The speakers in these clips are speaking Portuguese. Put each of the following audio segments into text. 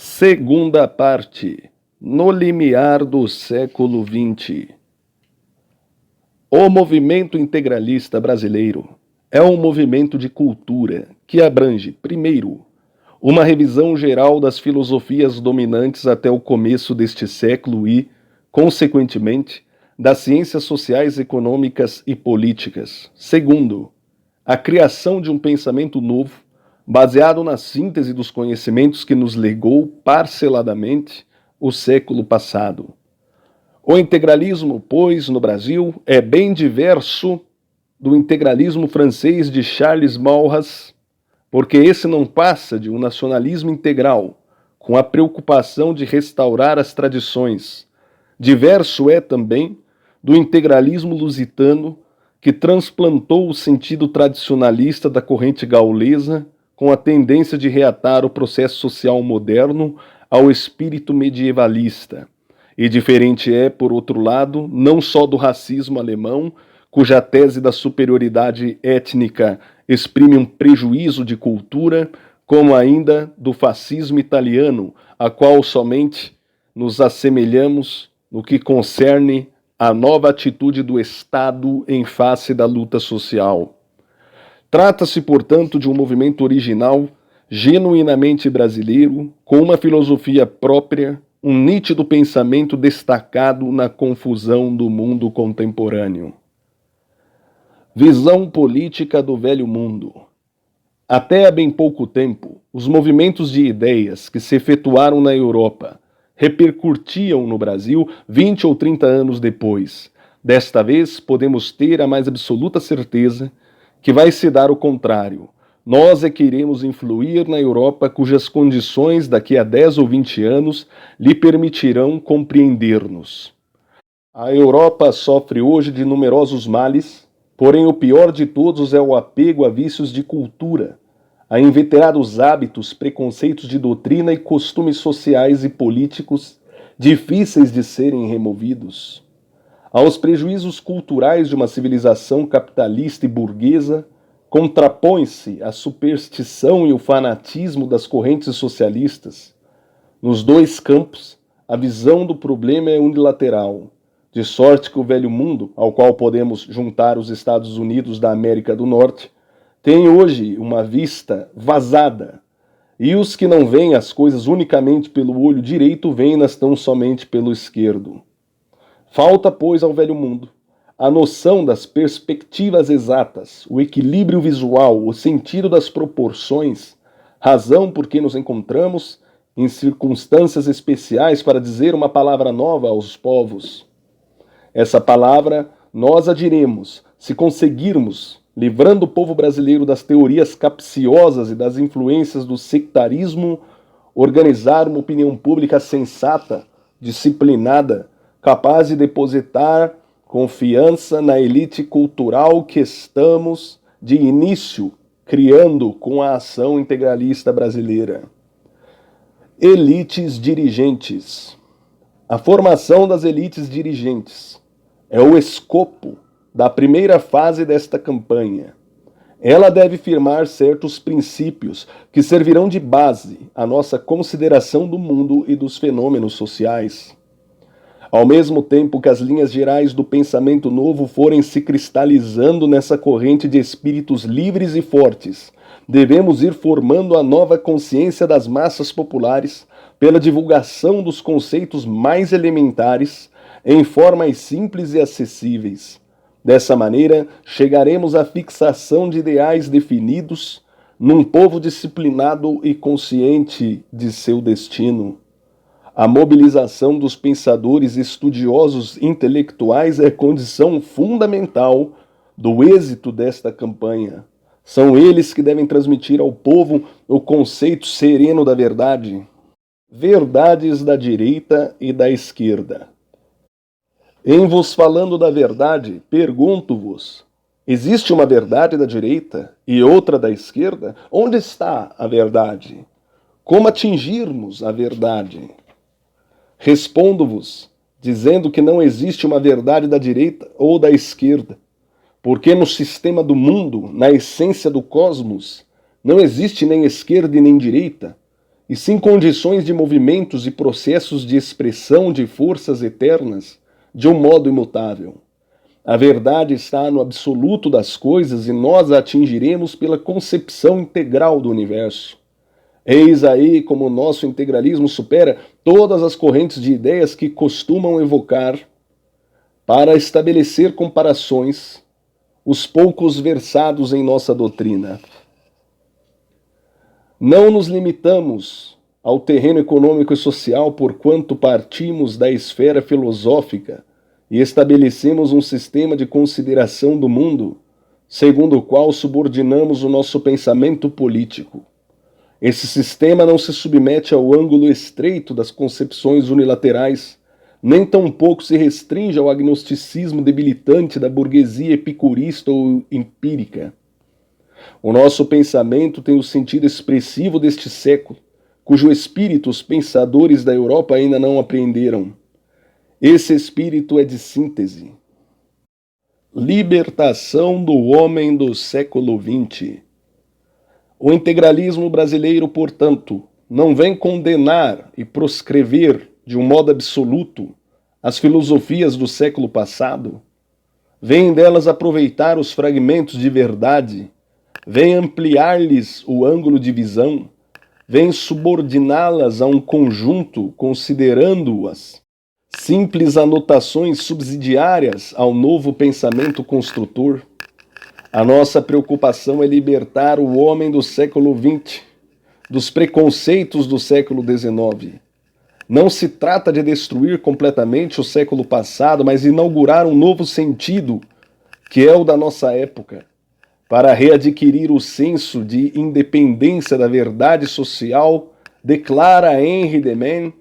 Segunda parte, no limiar do século XX. O movimento integralista brasileiro é um movimento de cultura que abrange, primeiro, uma revisão geral das filosofias dominantes até o começo deste século e, consequentemente, das ciências sociais, econômicas e políticas. Segundo, a criação de um pensamento novo, baseado na síntese dos conhecimentos que nos legou parceladamente o século passado. O integralismo, pois, no Brasil, é bem diverso do integralismo francês de Charles Maurras, porque esse não passa de um nacionalismo integral, com a preocupação de restaurar as tradições. Diverso é também do integralismo lusitano, que transplantou o sentido tradicionalista da corrente gaulesa com a tendência de reatar o processo social moderno ao espírito medievalista. E diferente é, por outro lado, não só do racismo alemão, cuja tese da superioridade étnica exprime um prejuízo de cultura, como ainda do fascismo italiano, a qual somente nos assemelhamos no que concerne à nova atitude do Estado em face da luta social. Trata-se, portanto, de um movimento original, genuinamente brasileiro, com uma filosofia própria, um nítido pensamento destacado na confusão do mundo contemporâneo. Visão política do velho mundo. Até há bem pouco tempo, os movimentos de ideias que se efetuaram na Europa repercutiam no Brasil 20 ou 30 anos depois. Desta vez, podemos ter a mais absoluta certeza que vai se dar o contrário. Nós é que iremos influir na Europa, cujas condições daqui a 10 ou 20 anos lhe permitirão compreender-nos. A Europa sofre hoje de numerosos males, porém o pior de todos é o apego a vícios de cultura, a inveterados hábitos, preconceitos de doutrina e costumes sociais e políticos difíceis de serem removidos. Aos prejuízos culturais de uma civilização capitalista e burguesa, contrapõe-se a superstição e o fanatismo das correntes socialistas. Nos dois campos, a visão do problema é unilateral, de sorte que o velho mundo, ao qual podemos juntar os Estados Unidos da América do Norte, tem hoje uma vista vazada, e os que não veem as coisas unicamente pelo olho direito veem-nas tão somente pelo esquerdo. Falta, pois, ao velho mundo a noção das perspectivas exatas, o equilíbrio visual, o sentido das proporções, razão por que nos encontramos em circunstâncias especiais para dizer uma palavra nova aos povos. Essa palavra nós a diremos, se conseguirmos, livrando o povo brasileiro das teorias capciosas e das influências do sectarismo, organizar uma opinião pública sensata, disciplinada, capaz de depositar confiança na elite cultural que estamos, de início, criando com a ação integralista brasileira. Elites dirigentes. A formação das elites dirigentes é o escopo da primeira fase desta campanha. Ela deve firmar certos princípios que servirão de base à nossa consideração do mundo e dos fenômenos sociais. Ao mesmo tempo que as linhas gerais do pensamento novo forem se cristalizando nessa corrente de espíritos livres e fortes, devemos ir formando a nova consciência das massas populares pela divulgação dos conceitos mais elementares em formas simples e acessíveis. Dessa maneira, chegaremos à fixação de ideais definidos num povo disciplinado e consciente de seu destino. A mobilização dos pensadores estudiosos intelectuais é condição fundamental do êxito desta campanha. São eles que devem transmitir ao povo o conceito sereno da verdade. Verdades da direita e da esquerda. Em vos falando da verdade, pergunto-vos: existe uma verdade da direita e outra da esquerda? Onde está a verdade? Como atingirmos a verdade? Respondo-vos, dizendo que não existe uma verdade da direita ou da esquerda, porque no sistema do mundo, na essência do cosmos, não existe nem esquerda e nem direita, e sim condições de movimentos e processos de expressão de forças eternas de um modo imutável. A verdade está no absoluto das coisas e nós a atingiremos pela concepção integral do universo. Eis aí como o nosso integralismo supera todas as correntes de ideias que costumam evocar, para estabelecer comparações, os poucos versados em nossa doutrina. Não nos limitamos ao terreno econômico e social porquanto partimos da esfera filosófica e estabelecemos um sistema de consideração do mundo, segundo o qual subordinamos o nosso pensamento político. Esse sistema não se submete ao ângulo estreito das concepções unilaterais, nem tampouco se restringe ao agnosticismo debilitante da burguesia epicurista ou empírica. O nosso pensamento tem o sentido expressivo deste século, cujo espírito os pensadores da Europa ainda não apreenderam. Esse espírito é de síntese. Libertação do homem do século XX. O integralismo brasileiro, portanto, não vem condenar e proscrever de um modo absoluto as filosofias do século passado. Vem delas aproveitar os fragmentos de verdade, vem ampliar-lhes o ângulo de visão, vem subordiná-las a um conjunto, considerando-as simples anotações subsidiárias ao novo pensamento construtor. A nossa preocupação é libertar o homem do século XX, dos preconceitos do século XIX. Não se trata de destruir completamente o século passado, mas inaugurar um novo sentido, que é o da nossa época, para readquirir o senso de independência da verdade social, declara Henri Demain,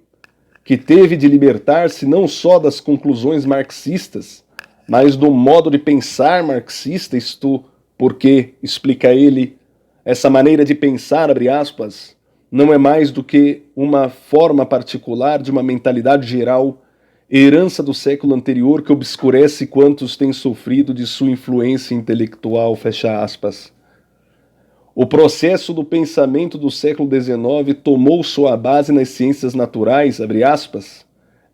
que teve de libertar-se não só das conclusões marxistas, mas do modo de pensar marxista, isto porque, explica ele, essa maneira de pensar, abre aspas, não é mais do que uma forma particular de uma mentalidade geral, herança do século anterior que obscurece quantos têm sofrido de sua influência intelectual, fecha aspas. O processo do pensamento do século XIX tomou sua base nas ciências naturais, abre aspas,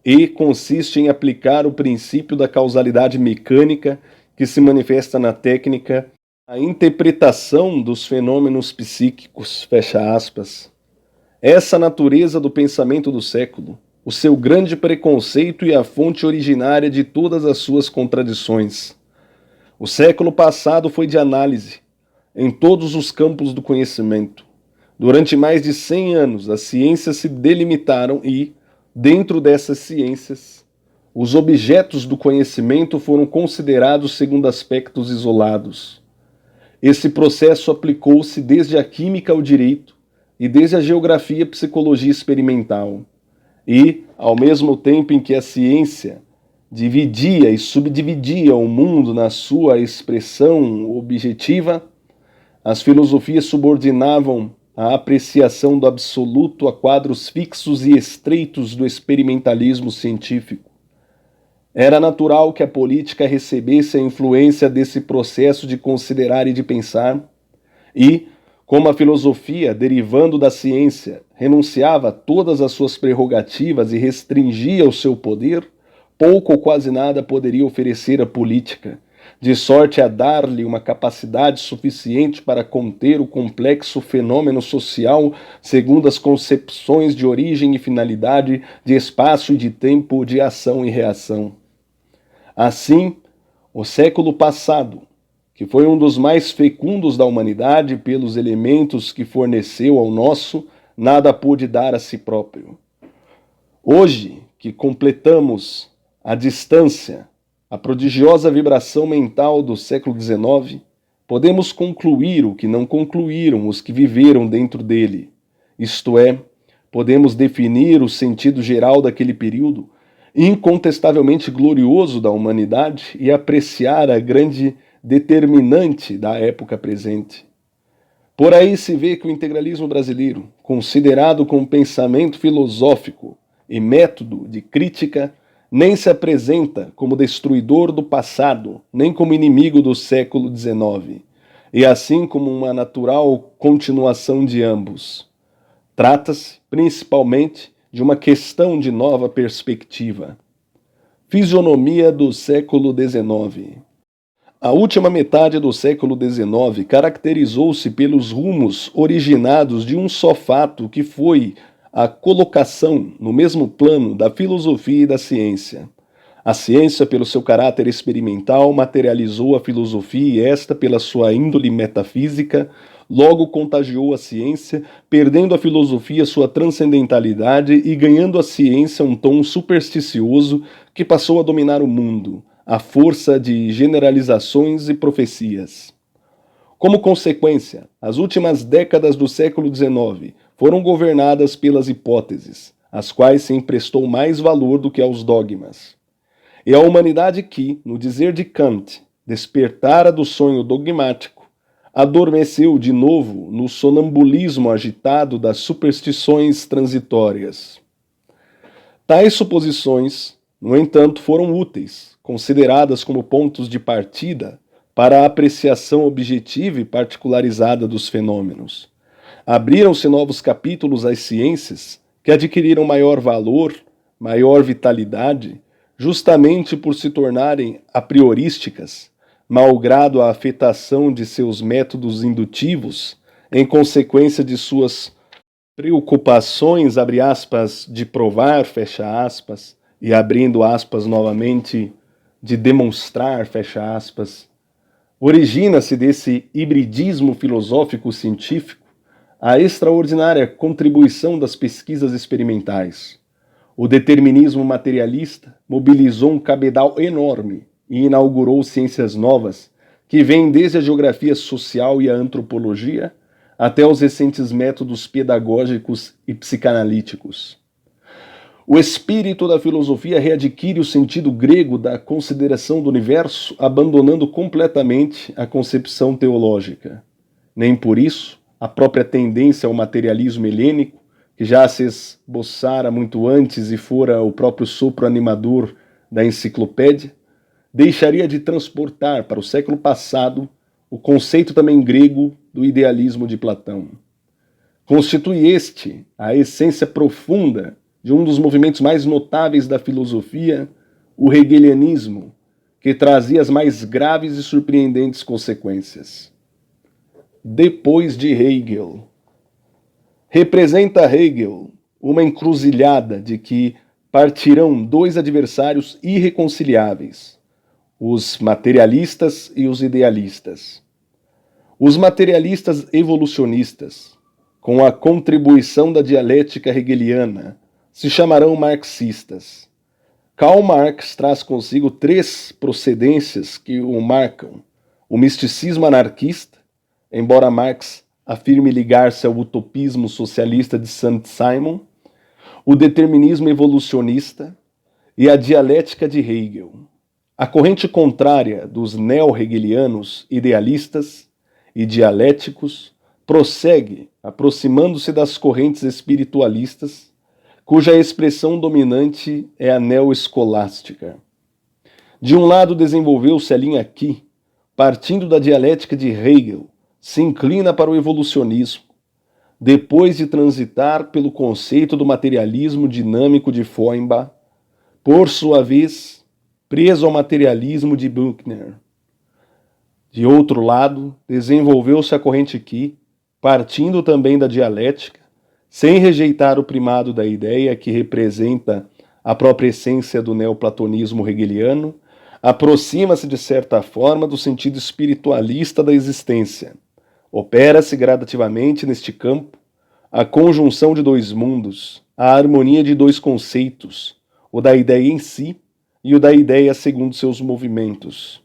e consiste em aplicar o princípio da causalidade mecânica que se manifesta na técnica, a interpretação dos fenômenos psíquicos, fecha aspas. Essa natureza do pensamento do século, o seu grande preconceito e a fonte originária de todas as suas contradições. O século passado foi de análise, em todos os campos do conhecimento. Durante mais de 100 anos, as ciências se delimitaram e, dentro dessas ciências, os objetos do conhecimento foram considerados segundo aspectos isolados. Esse processo aplicou-se desde a química ao direito e desde a geografia à psicologia experimental. E, ao mesmo tempo em que a ciência dividia e subdividia o mundo na sua expressão objetiva, as filosofias subordinavam a apreciação do absoluto a quadros fixos e estreitos do experimentalismo científico. Era natural que a política recebesse a influência desse processo de considerar e de pensar, e, como a filosofia, derivando da ciência, renunciava a todas as suas prerrogativas e restringia o seu poder, pouco ou quase nada poderia oferecer à política, de sorte a dar-lhe uma capacidade suficiente para conter o complexo fenômeno social segundo as concepções de origem e finalidade, de espaço e de tempo, de ação e reação. Assim, o século passado, que foi um dos mais fecundos da humanidade pelos elementos que forneceu ao nosso, nada pôde dar a si próprio. Hoje, que completamos a distância, a prodigiosa vibração mental do século XIX, podemos concluir o que não concluíram os que viveram dentro dele, isto é, podemos definir o sentido geral daquele período, incontestavelmente glorioso da humanidade, e apreciar a grande determinante da época presente. Por aí se vê que o integralismo brasileiro, considerado como pensamento filosófico e método de crítica, nem se apresenta como destruidor do passado, nem como inimigo do século XIX, e assim como uma natural continuação de ambos. Trata-se, principalmente de uma questão de nova perspectiva. Fisionomia do século XIX. A última metade do século XIX caracterizou-se pelos rumos originados de um só fato, que foi a colocação no mesmo plano da filosofia e da ciência. A ciência, pelo seu caráter experimental, materializou a filosofia, e esta, pela sua índole metafísica, logo contagiou a ciência, perdendo a filosofia sua transcendentalidade e ganhando a ciência um tom supersticioso que passou a dominar o mundo, à força de generalizações e profecias. Como consequência, as últimas décadas do século XIX foram governadas pelas hipóteses, às quais se emprestou mais valor do que aos dogmas. E a humanidade que, no dizer de Kant, despertara do sonho dogmático, adormeceu de novo no sonambulismo agitado das superstições transitórias. Tais suposições, no entanto, foram úteis, consideradas como pontos de partida para a apreciação objetiva e particularizada dos fenômenos. Abriram-se novos capítulos às ciências que adquiriram maior valor, maior vitalidade, justamente por se tornarem a priorísticas, malgrado a afetação de seus métodos indutivos, em consequência de suas preocupações, abre aspas, de provar, fecha aspas, e abrindo aspas novamente, de demonstrar, fecha aspas. Origina-se desse hibridismo filosófico-científico a extraordinária contribuição das pesquisas experimentais. O determinismo materialista mobilizou um cabedal enorme e inaugurou ciências novas que vêm desde a geografia social e a antropologia até os recentes métodos pedagógicos e psicanalíticos. O espírito da filosofia readquire o sentido grego da consideração do universo, abandonando completamente a concepção teológica. Nem por isso a própria tendência ao materialismo helênico, que já se esboçara muito antes e fora o próprio sopro animador da enciclopédia, deixaria de transportar para o século passado o conceito também grego do idealismo de Platão. Constitui este a essência profunda de um dos movimentos mais notáveis da filosofia, o hegelianismo, que trazia as mais graves e surpreendentes consequências. Depois de Hegel. Representa Hegel uma encruzilhada de que partirão dois adversários irreconciliáveis, os materialistas e os idealistas. Os materialistas evolucionistas, com a contribuição da dialética hegeliana, se chamarão marxistas. Karl Marx traz consigo três procedências que o marcam: o misticismo anarquista, embora Marx afirme ligar-se ao utopismo socialista de Saint-Simon, o determinismo evolucionista e a dialética de Hegel. A corrente contrária dos neo-hegelianos idealistas e dialéticos prossegue, aproximando-se das correntes espiritualistas, cuja expressão dominante é a neo-escolástica. De um lado desenvolveu-se a linha que, partindo da dialética de Hegel, se inclina para o evolucionismo, depois de transitar pelo conceito do materialismo dinâmico de Feuerbach, por sua vez, preso ao materialismo de Buchner. De outro lado, desenvolveu-se a corrente que, partindo também da dialética, sem rejeitar o primado da ideia que representa a própria essência do neoplatonismo hegeliano, aproxima-se de certa forma do sentido espiritualista da existência. Opera-se gradativamente neste campo a conjunção de dois mundos, a harmonia de dois conceitos, o da ideia em si e o da ideia segundo seus movimentos.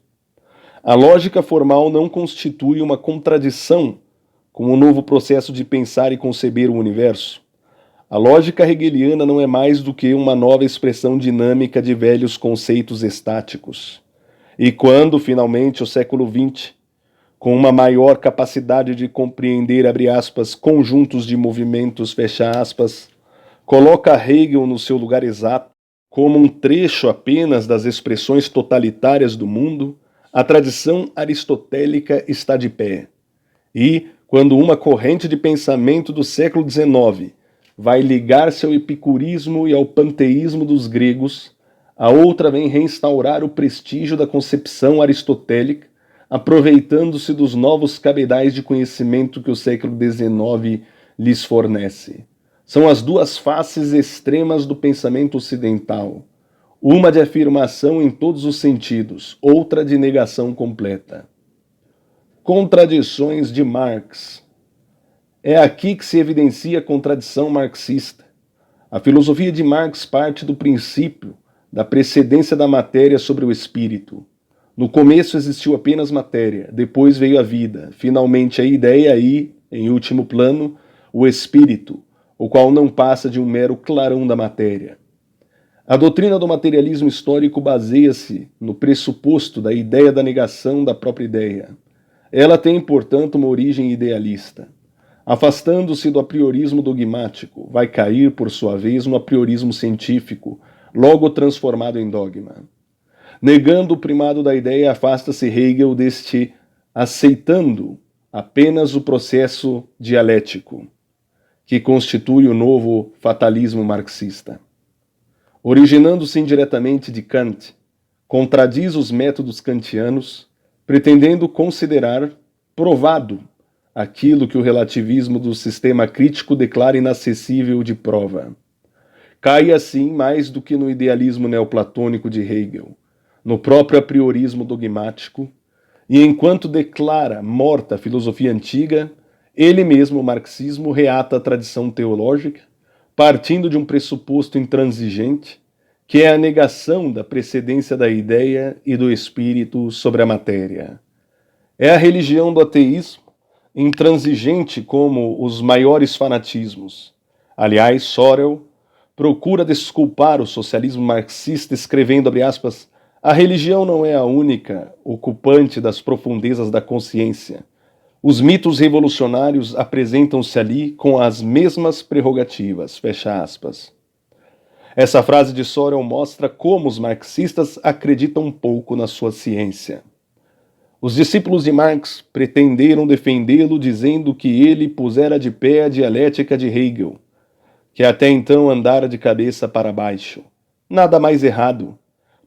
A lógica formal não constitui uma contradição com o novo processo de pensar e conceber o universo. A lógica hegeliana não é mais do que uma nova expressão dinâmica de velhos conceitos estáticos. E quando, finalmente, o século XX, com uma maior capacidade de compreender, abre aspas, conjuntos de movimentos, fecha aspas, coloca Hegel no seu lugar exato, como um trecho apenas das expressões totalitárias do mundo, a tradição aristotélica está de pé. E, quando uma corrente de pensamento do século XIX vai ligar-se ao epicurismo e ao panteísmo dos gregos, a outra vem reinstaurar o prestígio da concepção aristotélica, aproveitando-se dos novos cabedais de conhecimento que o século XIX lhes fornece. São as duas faces extremas do pensamento ocidental, uma de afirmação em todos os sentidos, outra de negação completa. Contradições de Marx. É aqui que se evidencia a contradição marxista. A filosofia de Marx parte do princípio da precedência da matéria sobre o espírito. No começo existiu apenas matéria, depois veio a vida, finalmente a ideia e, em último plano, o espírito, o qual não passa de um mero clarão da matéria. A doutrina do materialismo histórico baseia-se no pressuposto da ideia da negação da própria ideia. Ela tem, portanto, uma origem idealista. Afastando-se do apriorismo dogmático, vai cair, por sua vez, no apriorismo científico, logo transformado em dogma. Negando o primado da ideia, afasta-se Hegel deste, aceitando apenas o processo dialético, que constitui o novo fatalismo marxista. Originando-se indiretamente de Kant, contradiz os métodos kantianos, pretendendo considerar provado aquilo que o relativismo do sistema crítico declara inacessível de prova. Cai assim mais do que no idealismo neoplatônico de Hegel, no próprio apriorismo dogmático, e enquanto declara morta a filosofia antiga, ele mesmo, o marxismo, reata a tradição teológica, partindo de um pressuposto intransigente, que é a negação da precedência da ideia e do espírito sobre a matéria. É a religião do ateísmo, intransigente como os maiores fanatismos. Aliás, Sorel procura desculpar o socialismo marxista escrevendo, abre aspas, a religião não é a única ocupante das profundezas da consciência. Os mitos revolucionários apresentam-se ali com as mesmas prerrogativas, fecha aspas. Essa frase de Sorel mostra como os marxistas acreditam pouco na sua ciência. Os discípulos de Marx pretenderam defendê-lo dizendo que ele pusera de pé a dialética de Hegel, que até então andara de cabeça para baixo. Nada mais errado,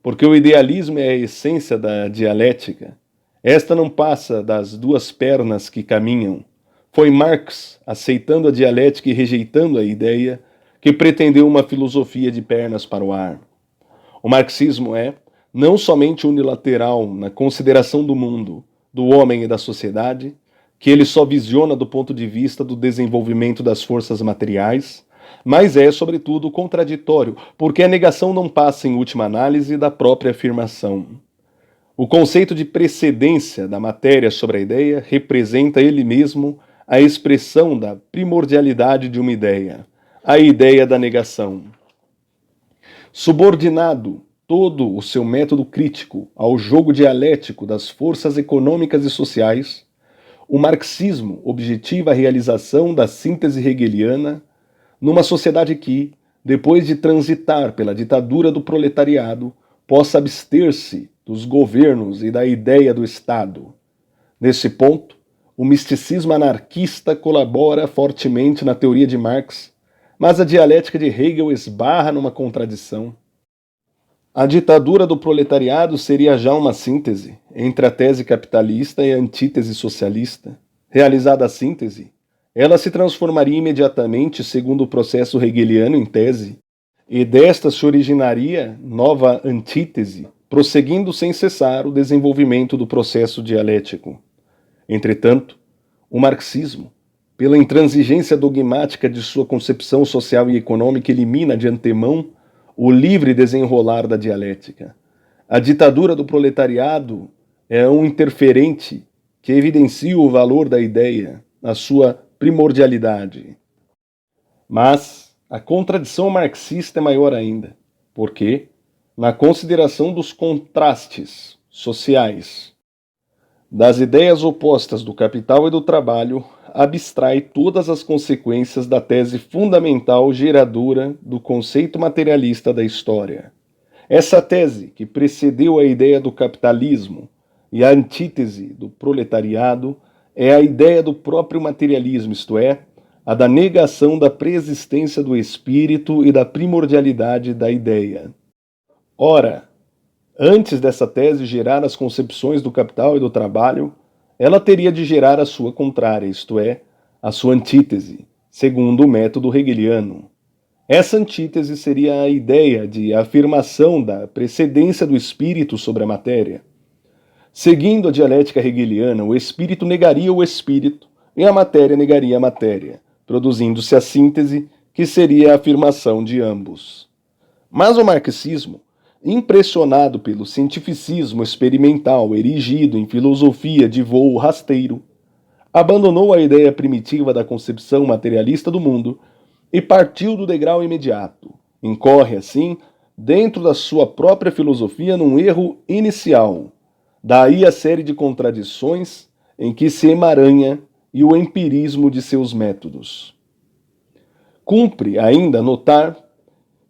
porque o idealismo é a essência da dialética. Esta não passa das duas pernas que caminham. Foi Marx, aceitando a dialética e rejeitando a ideia, que pretendeu uma filosofia de pernas para o ar. O marxismo é não somente unilateral na consideração do mundo, do homem e da sociedade, que ele só visiona do ponto de vista do desenvolvimento das forças materiais, mas é, sobretudo, contraditório, porque a negação não passa, em última análise, da própria afirmação. O conceito de precedência da matéria sobre a ideia representa ele mesmo a expressão da primordialidade de uma ideia, a ideia da negação. Subordinado todo o seu método crítico ao jogo dialético das forças econômicas e sociais, o marxismo objetiva a realização da síntese hegeliana numa sociedade que, depois de transitar pela ditadura do proletariado, possa abster-se dos governos e da ideia do Estado. Nesse ponto, o misticismo anarquista colabora fortemente na teoria de Marx, mas a dialética de Hegel esbarra numa contradição. A ditadura do proletariado seria já uma síntese entre a tese capitalista e a antítese socialista. Realizada a síntese, ela se transformaria imediatamente, segundo o processo hegeliano, em tese, e desta se originaria nova antítese, prosseguindo sem cessar o desenvolvimento do processo dialético. Entretanto, o marxismo, pela intransigência dogmática de sua concepção social e econômica, elimina de antemão o livre desenrolar da dialética. A ditadura do proletariado é um interferente que evidencia o valor da ideia, a sua primordialidade. Mas a contradição marxista é maior ainda, porque, na consideração dos contrastes sociais, das ideias opostas do capital e do trabalho, abstrai todas as consequências da tese fundamental geradora do conceito materialista da história. Essa tese, que precedeu a ideia do capitalismo e a antítese do proletariado, é a ideia do próprio materialismo, isto é, a da negação da preexistência do espírito e da primordialidade da ideia. Ora, antes dessa tese gerar as concepções do capital e do trabalho, ela teria de gerar a sua contrária, isto é, a sua antítese, segundo o método hegeliano. Essa antítese seria a ideia de afirmação da precedência do espírito sobre a matéria. Seguindo a dialética hegeliana, o espírito negaria o espírito e a matéria negaria a matéria, produzindo-se a síntese, que seria a afirmação de ambos. Mas o marxismo, impressionado pelo cientificismo experimental erigido em filosofia de voo rasteiro, abandonou a ideia primitiva da concepção materialista do mundo e partiu do degrau imediato. Incorre, assim, dentro da sua própria filosofia num erro inicial. Daí a série de contradições em que se emaranha e o empirismo de seus métodos. Cumpre ainda notar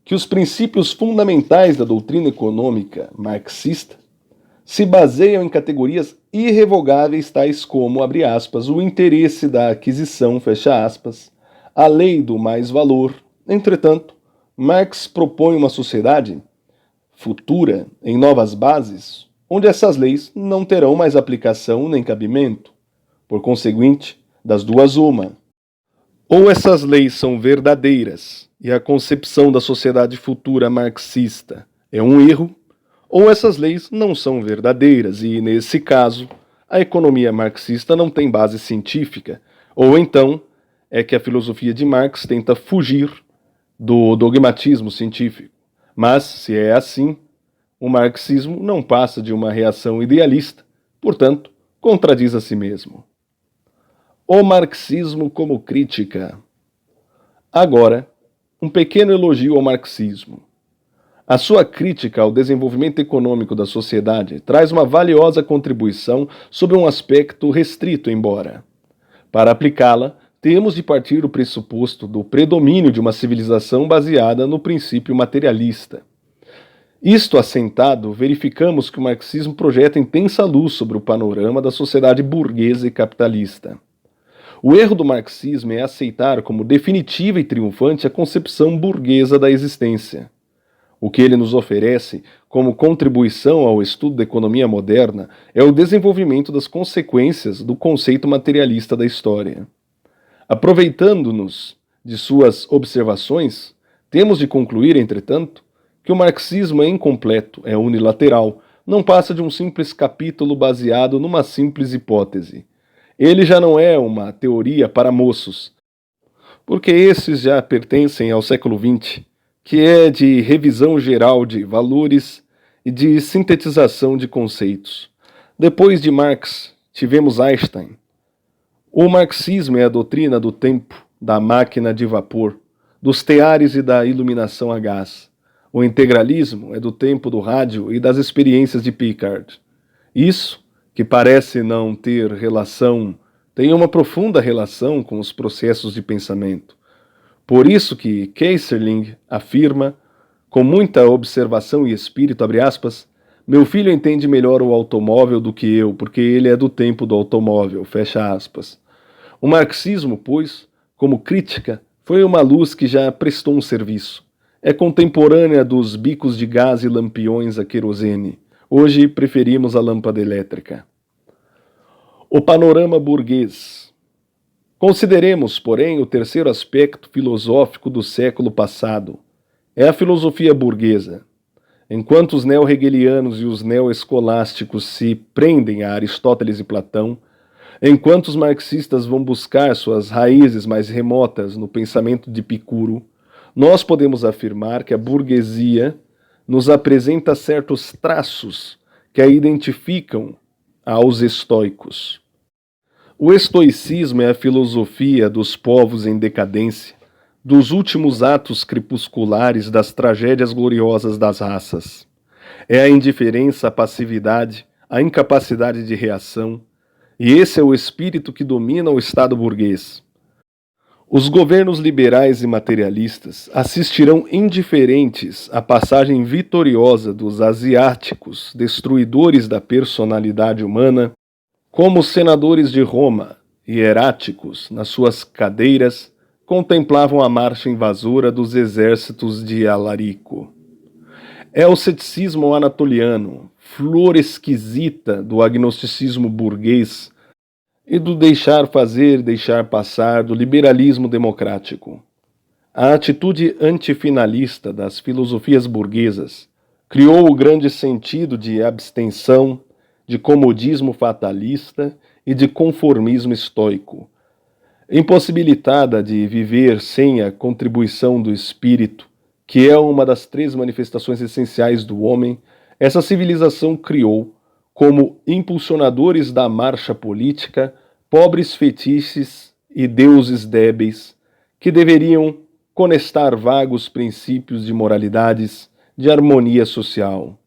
que os princípios fundamentais da doutrina econômica marxista se baseiam em categorias irrevogáveis tais como, abre aspas, o interesse da aquisição, fecha aspas, a lei do mais-valor. Entretanto, Marx propõe uma sociedade futura, em novas bases, onde essas leis não terão mais aplicação nem cabimento. Por conseguinte, das duas uma. Ou essas leis são verdadeiras e a concepção da sociedade futura marxista é um erro, ou essas leis não são verdadeiras e, nesse caso, a economia marxista não tem base científica, ou então é que a filosofia de Marx tenta fugir do dogmatismo científico. Mas, se é assim, o marxismo não passa de uma reação idealista, portanto, contradiz a si mesmo. O marxismo como crítica. Agora, um pequeno elogio ao marxismo. A sua crítica ao desenvolvimento econômico da sociedade traz uma valiosa contribuição sobre um aspecto restrito, embora. Para aplicá-la, temos de partir do pressuposto do predomínio de uma civilização baseada no princípio materialista. Isto assentado, verificamos que o marxismo projeta intensa luz sobre o panorama da sociedade burguesa e capitalista. O erro do marxismo é aceitar como definitiva e triunfante a concepção burguesa da existência. O que ele nos oferece, como contribuição ao estudo da economia moderna, é o desenvolvimento das consequências do conceito materialista da história. Aproveitando-nos de suas observações, temos de concluir, entretanto, que o marxismo é incompleto, é unilateral, não passa de um simples capítulo baseado numa simples hipótese. Ele já não é uma teoria para moços, porque esses já pertencem ao século XX, que é de revisão geral de valores e de sintetização de conceitos. Depois de Marx, tivemos Einstein. O marxismo é a doutrina do tempo, da máquina de vapor, dos teares e da iluminação a gás. O integralismo é do tempo do rádio e das experiências de Picard. Isso, que parece não ter relação, tem uma profunda relação com os processos de pensamento. Por isso que Keyserling afirma, com muita observação e espírito, abre aspas, meu filho entende melhor o automóvel do que eu, porque ele é do tempo do automóvel, fecha aspas. O marxismo, pois, como crítica, foi uma luz que já prestou um serviço. É contemporânea dos bicos de gás e lampiões a querosene. Hoje preferimos a lâmpada elétrica. O panorama burguês. Consideremos, porém, o terceiro aspecto filosófico do século passado. É a filosofia burguesa. Enquanto os neo-hegelianos e os neo-escolásticos se prendem a Aristóteles e Platão, enquanto os marxistas vão buscar suas raízes mais remotas no pensamento de Epicuro, nós podemos afirmar que a burguesia nos apresenta certos traços que a identificam aos estoicos. O estoicismo é a filosofia dos povos em decadência, dos últimos atos crepusculares das tragédias gloriosas das raças. É a indiferença, a passividade, a incapacidade de reação, e esse é o espírito que domina o Estado burguês. Os governos liberais e materialistas assistirão indiferentes à passagem vitoriosa dos asiáticos, destruidores da personalidade humana, como os senadores de Roma, hieráticos, nas suas cadeiras, contemplavam a marcha invasora dos exércitos de Alarico. É o ceticismo anatoliano, flor esquisita do agnosticismo burguês e do deixar fazer, deixar passar do liberalismo democrático. A atitude antifinalista das filosofias burguesas criou o grande sentido de abstenção, de comodismo fatalista e de conformismo estoico. Impossibilitada de viver sem a contribuição do espírito, que é uma das 3 manifestações essenciais do homem, essa civilização criou, como impulsionadores da marcha política, pobres fetiches e deuses débeis, que deveriam conestar vagos princípios de moralidades, de harmonia social.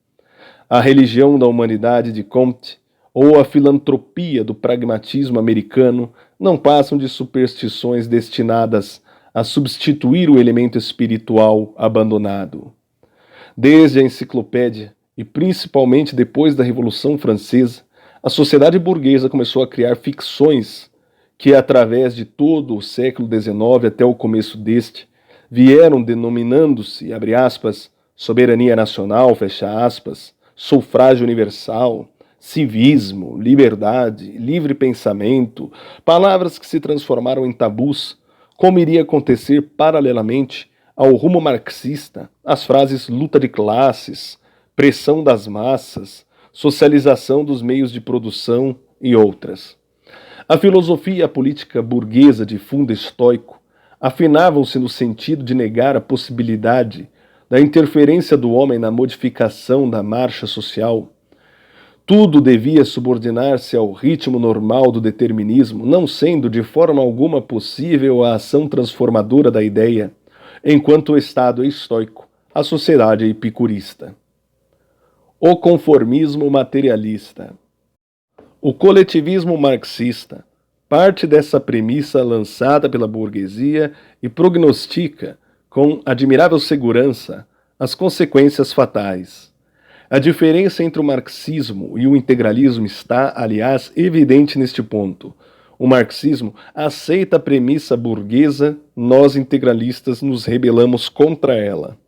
A religião da humanidade de Comte ou a filantropia do pragmatismo americano não passam de superstições destinadas a substituir o elemento espiritual abandonado. Desde a enciclopédia, e principalmente depois da Revolução Francesa, a sociedade burguesa começou a criar ficções que, através de todo o século XIX até o começo deste, vieram denominando-se, abre aspas, soberania nacional, fecha aspas, sufrágio universal, civismo, liberdade, livre pensamento, palavras que se transformaram em tabus, como iria acontecer paralelamente ao rumo marxista, as frases luta de classes, pressão das massas, socialização dos meios de produção e outras. A filosofia e a política burguesa de fundo estoico afinavam-se no sentido de negar a possibilidade da interferência do homem na modificação da marcha social. Tudo devia subordinar-se ao ritmo normal do determinismo, não sendo de forma alguma possível a ação transformadora da ideia, enquanto o Estado é estoico, a sociedade é epicurista. O conformismo materialista. O coletivismo marxista parte dessa premissa lançada pela burguesia e prognostica, com admirável segurança, as consequências fatais. A diferença entre o marxismo e o integralismo está, aliás, evidente neste ponto. O marxismo aceita a premissa burguesa, nós integralistas nos rebelamos contra ela.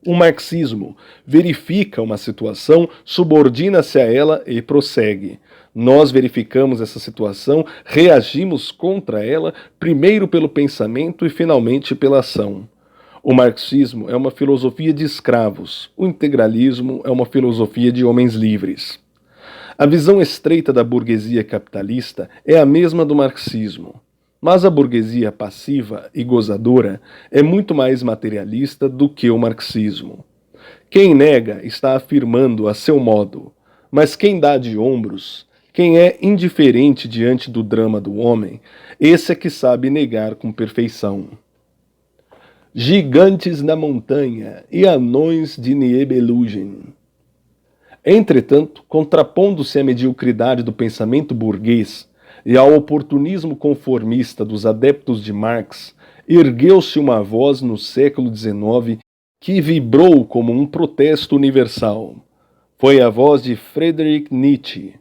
O marxismo verifica uma situação, subordina-se a ela e prossegue. Nós verificamos essa situação, reagimos contra ela, primeiro pelo pensamento e finalmente pela ação. O marxismo é uma filosofia de escravos, o integralismo é uma filosofia de homens livres. A visão estreita da burguesia capitalista é a mesma do marxismo. Mas a burguesia passiva e gozadora é muito mais materialista do que o marxismo. Quem nega está afirmando a seu modo, mas quem dá de ombros, quem é indiferente diante do drama do homem, esse é que sabe negar com perfeição. Gigantes da montanha e anões de Nibelungen. Entretanto, contrapondo-se à mediocridade do pensamento burguês e ao oportunismo conformista dos adeptos de Marx, ergueu-se uma voz no século XIX que vibrou como um protesto universal. Foi a voz de Friedrich Nietzsche.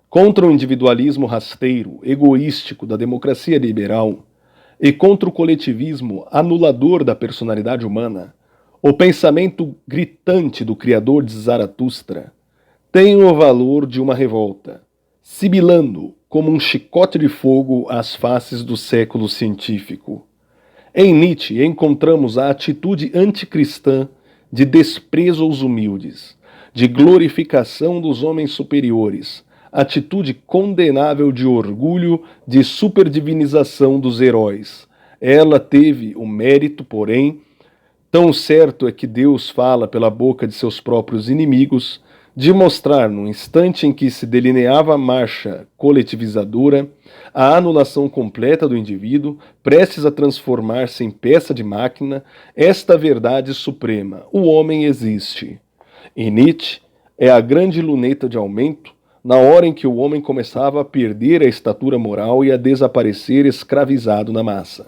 Contra o individualismo rasteiro, egoístico da democracia liberal e contra o coletivismo anulador da personalidade humana, o pensamento gritante do criador de Zaratustra tem o valor de uma revolta, sibilando como um chicote de fogo às faces do século científico. Em Nietzsche encontramos a atitude anticristã de desprezo aos humildes, de glorificação dos homens superiores, atitude condenável de orgulho, de superdivinização dos heróis. Ela teve o mérito, porém, tão certo é que Deus fala pela boca de seus próprios inimigos, de mostrar, no instante em que se delineava a marcha coletivizadora, a anulação completa do indivíduo, prestes a transformar-se em peça de máquina, esta verdade suprema: o homem existe. E Nietzsche é a grande luneta de aumento, na hora em que o homem começava a perder a estatura moral e a desaparecer escravizado na massa.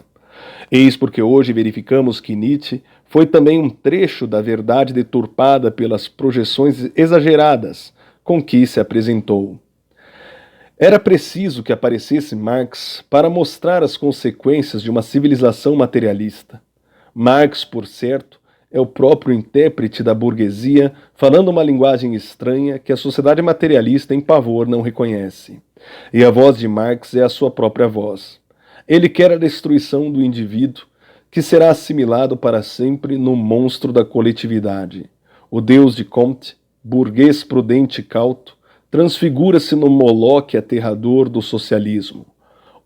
Eis porque hoje verificamos que Nietzsche foi também um trecho da verdade deturpada pelas projeções exageradas com que se apresentou. Era preciso que aparecesse Marx para mostrar as consequências de uma civilização materialista. Marx, por certo, é o próprio intérprete da burguesia, falando uma linguagem estranha que a sociedade materialista em pavor não reconhece. E a voz de Marx é a sua própria voz. Ele quer a destruição do indivíduo, que será assimilado para sempre no monstro da coletividade. O Deus de Comte, burguês prudente e cauto, transfigura-se no Moloque aterrador do socialismo.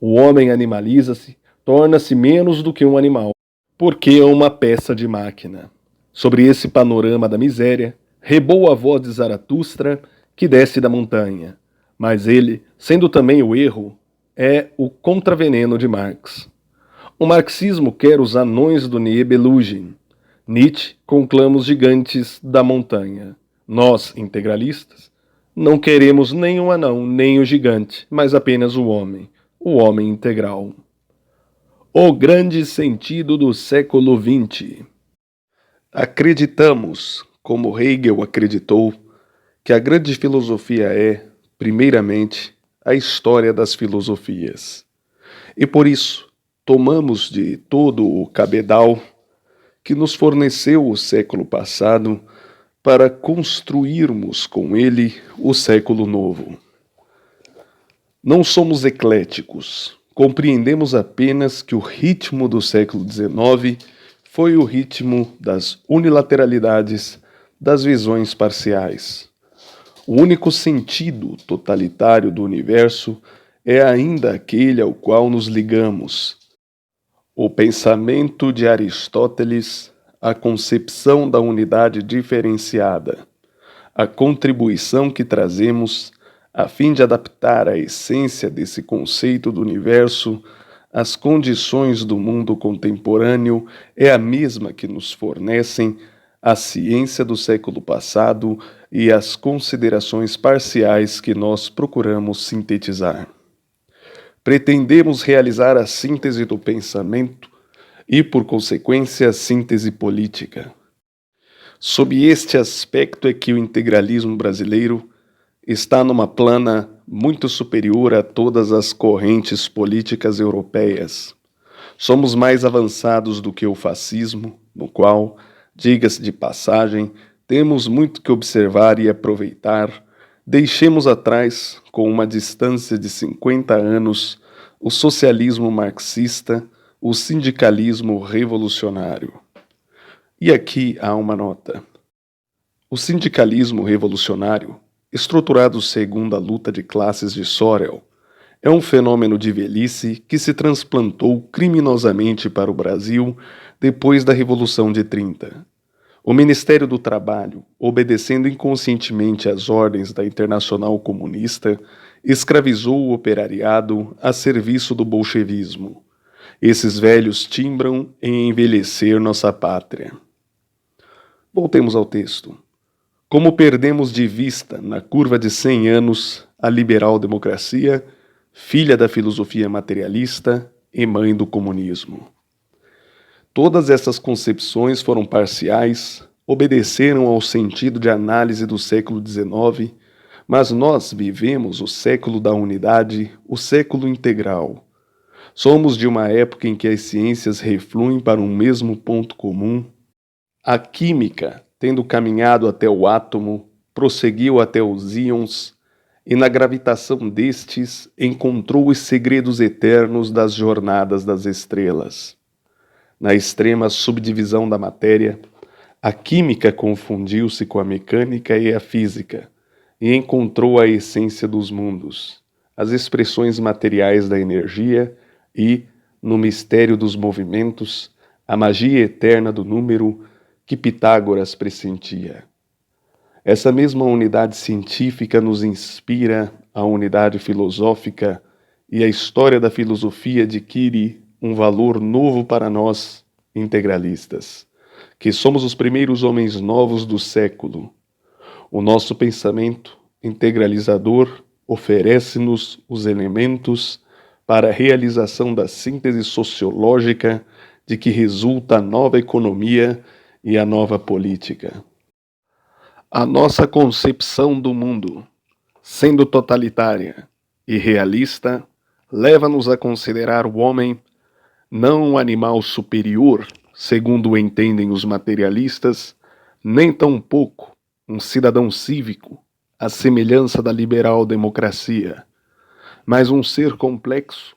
O homem animaliza-se, torna-se menos do que um animal, porque é uma peça de máquina. Sobre esse panorama da miséria, reboa a voz de Zaratustra, que desce da montanha. Mas ele, sendo também o erro, é o contraveneno de Marx. O marxismo quer os anões do Nibelungen. Nietzsche conclama os gigantes da montanha. Nós, integralistas, não queremos nem o anão, nem o gigante, mas apenas o homem integral. O grande sentido do século XX. Acreditamos, como Hegel acreditou, que a grande filosofia é, primeiramente, a história das filosofias. E por isso, tomamos de todo o cabedal que nos forneceu o século passado para construirmos com ele o século novo. Não somos ecléticos, compreendemos apenas que o ritmo do século XIX foi o ritmo das unilateralidades, das visões parciais. O único sentido totalitário do universo é ainda aquele ao qual nos ligamos. O pensamento de Aristóteles, a concepção da unidade diferenciada, a contribuição que trazemos a fim de adaptar a essência desse conceito do universo às condições do mundo contemporâneo é a mesma que nos fornecem a ciência do século passado e as considerações parciais que nós procuramos sintetizar. Pretendemos realizar a síntese do pensamento e, por consequência, a síntese política. Sob este aspecto é que o integralismo brasileiro está numa plana muito superior a todas as correntes políticas europeias. Somos mais avançados do que o fascismo, no qual, diga-se de passagem, temos muito que observar e aproveitar. Deixemos atrás, com uma distância de 50 anos, o socialismo marxista, o sindicalismo revolucionário. E aqui há uma nota. O sindicalismo revolucionário, estruturado segundo a luta de classes de Sorel, é um fenômeno de velhice que se transplantou criminosamente para o Brasil depois da Revolução de 30. O Ministério do Trabalho, obedecendo inconscientemente às ordens da Internacional Comunista, escravizou o operariado a serviço do bolchevismo. Esses velhos timbram em envelhecer nossa pátria. Voltemos ao texto. Como perdemos de vista, na curva de 100 anos, a liberal-democracia, filha da filosofia materialista e mãe do comunismo. Todas essas concepções foram parciais, obedeceram ao sentido de análise do século XIX, mas nós vivemos o século da unidade, o século integral. Somos de uma época em que as ciências refluem para um mesmo ponto comum. A química, tendo caminhado até o átomo, prosseguiu até os íons, e na gravitação destes encontrou os segredos eternos das jornadas das estrelas. Na extrema subdivisão da matéria, a química confundiu-se com a mecânica e a física, e encontrou a essência dos mundos, as expressões materiais da energia e, no mistério dos movimentos, a magia eterna do número que Pitágoras pressentia. Essa mesma unidade científica nos inspira a unidade filosófica e a história da filosofia adquire um valor novo para nós, integralistas, que somos os primeiros homens novos do século. O nosso pensamento integralizador oferece-nos os elementos para a realização da síntese sociológica de que resulta a nova economia e a nova política. A nossa concepção do mundo, sendo totalitária, e realista leva-nos a considerar o homem não um animal superior, segundo o entendem os materialistas, nem tampouco um cidadão cívico, à semelhança da liberal democracia, mas um ser complexo,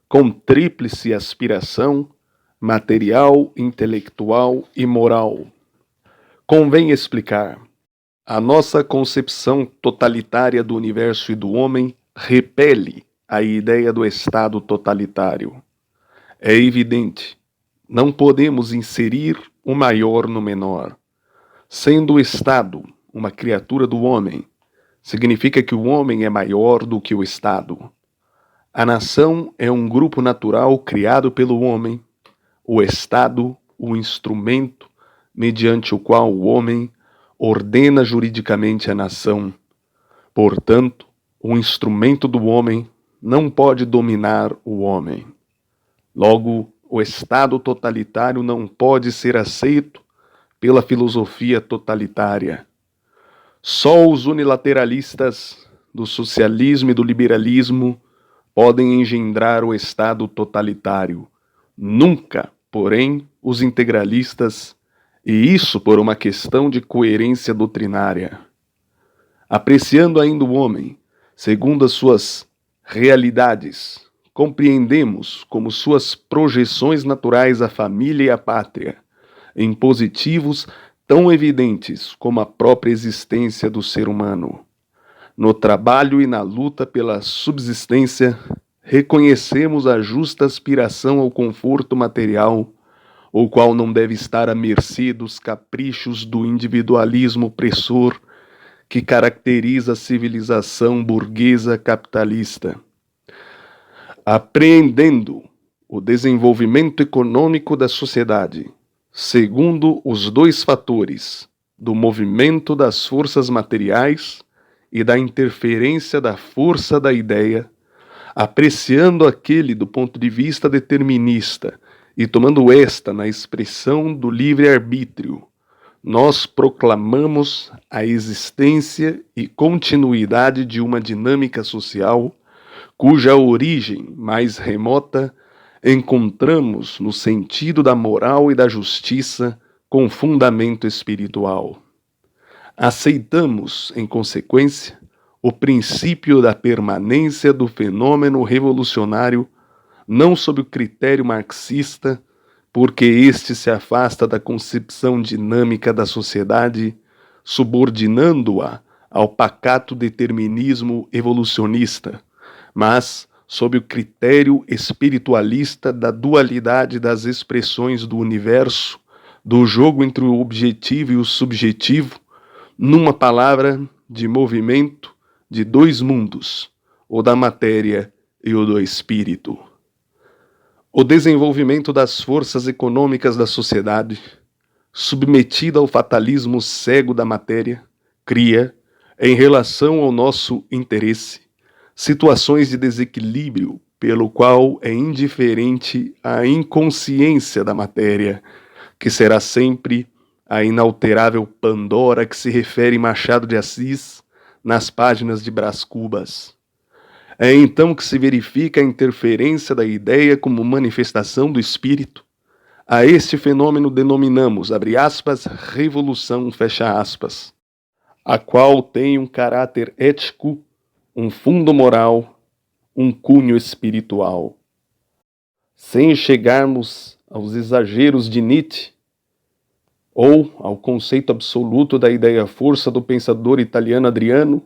com tríplice aspiração, material, intelectual e moral. Convém explicar. A nossa concepção totalitária do universo e do homem repele a ideia do Estado totalitário. É evidente, não podemos inserir o maior no menor. Sendo o Estado uma criatura do homem, significa que o homem é maior do que o Estado. A nação é um grupo natural criado pelo homem, o Estado, o instrumento mediante o qual o homem ordena juridicamente a nação. Portanto, o instrumento do homem não pode dominar o homem. Logo, o Estado totalitário não pode ser aceito pela filosofia totalitária. Só os unilateralistas do socialismo e do liberalismo podem engendrar o Estado totalitário. Nunca, porém, os integralistas, e isso por uma questão de coerência doutrinária. Apreciando ainda o homem, segundo as suas realidades, compreendemos como suas projeções naturais à família e à pátria, em positivos tão evidentes como a própria existência do ser humano. No trabalho e na luta pela subsistência, reconhecemos a justa aspiração ao conforto material, o qual não deve estar à mercê dos caprichos do individualismo opressor que caracteriza a civilização burguesa capitalista. Apreendendo o desenvolvimento econômico da sociedade, segundo os dois fatores do movimento das forças materiais e da interferência da força da ideia, apreciando aquele do ponto de vista determinista e tomando esta na expressão do livre-arbítrio, nós proclamamos a existência e continuidade de uma dinâmica social cuja origem mais remota encontramos no sentido da moral e da justiça com fundamento espiritual. Aceitamos, em consequência, o princípio da permanência do fenômeno revolucionário não sob o critério marxista, porque este se afasta da concepção dinâmica da sociedade, subordinando-a ao pacato determinismo evolucionista, mas sob o critério espiritualista da dualidade das expressões do universo, do jogo entre o objetivo e o subjetivo, numa palavra, de movimento de dois mundos, o da matéria e o do espírito. O desenvolvimento das forças econômicas da sociedade, submetida ao fatalismo cego da matéria, cria, em relação ao nosso interesse, situações de desequilíbrio pelo qual é indiferente a inconsciência da matéria, que será sempre a inalterável Pandora que se refere Machado de Assis nas páginas de Brás Cubas. É então que se verifica a interferência da ideia como manifestação do espírito. A este fenômeno denominamos, abre aspas, revolução, fecha aspas, a qual tem um caráter ético, um fundo moral, um cunho espiritual. Sem chegarmos aos exageros de Nietzsche, ou ao conceito absoluto da ideia-força do pensador italiano Adriano,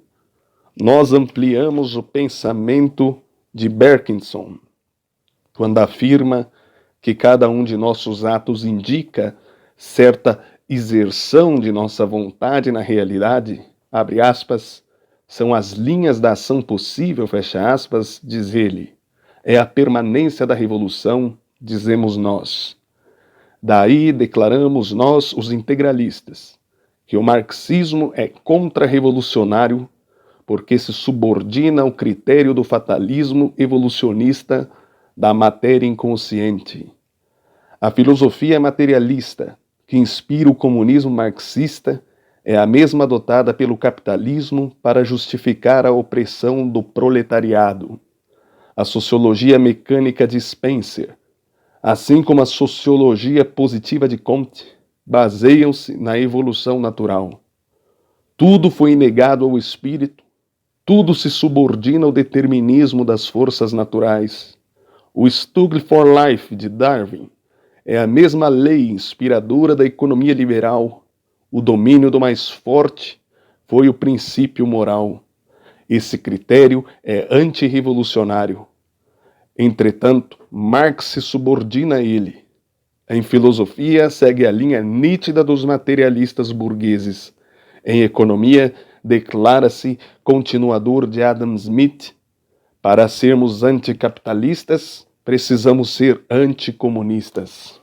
nós ampliamos o pensamento de Bergson, quando afirma que cada um de nossos atos indica certa exerção de nossa vontade na realidade, abre aspas, são as linhas da ação possível, fecha aspas, diz ele. É a permanência da revolução, dizemos nós. Daí declaramos nós, os integralistas, que o marxismo é contra-revolucionário porque se subordina ao critério do fatalismo evolucionista da matéria inconsciente. A filosofia materialista, que inspira o comunismo marxista, é a mesma adotada pelo capitalismo para justificar a opressão do proletariado. A sociologia mecânica de Spencer, assim como a sociologia positiva de Comte, baseiam-se na evolução natural. Tudo foi negado ao espírito, tudo se subordina ao determinismo das forças naturais. O Struggle for Life de Darwin é a mesma lei inspiradora da economia liberal. O domínio do mais forte foi o princípio moral. Esse critério é antirrevolucionário. Entretanto, Marx se subordina a ele. Em filosofia, segue a linha nítida dos materialistas burgueses. Em economia, declara-se continuador de Adam Smith. Para sermos anticapitalistas, precisamos ser anticomunistas.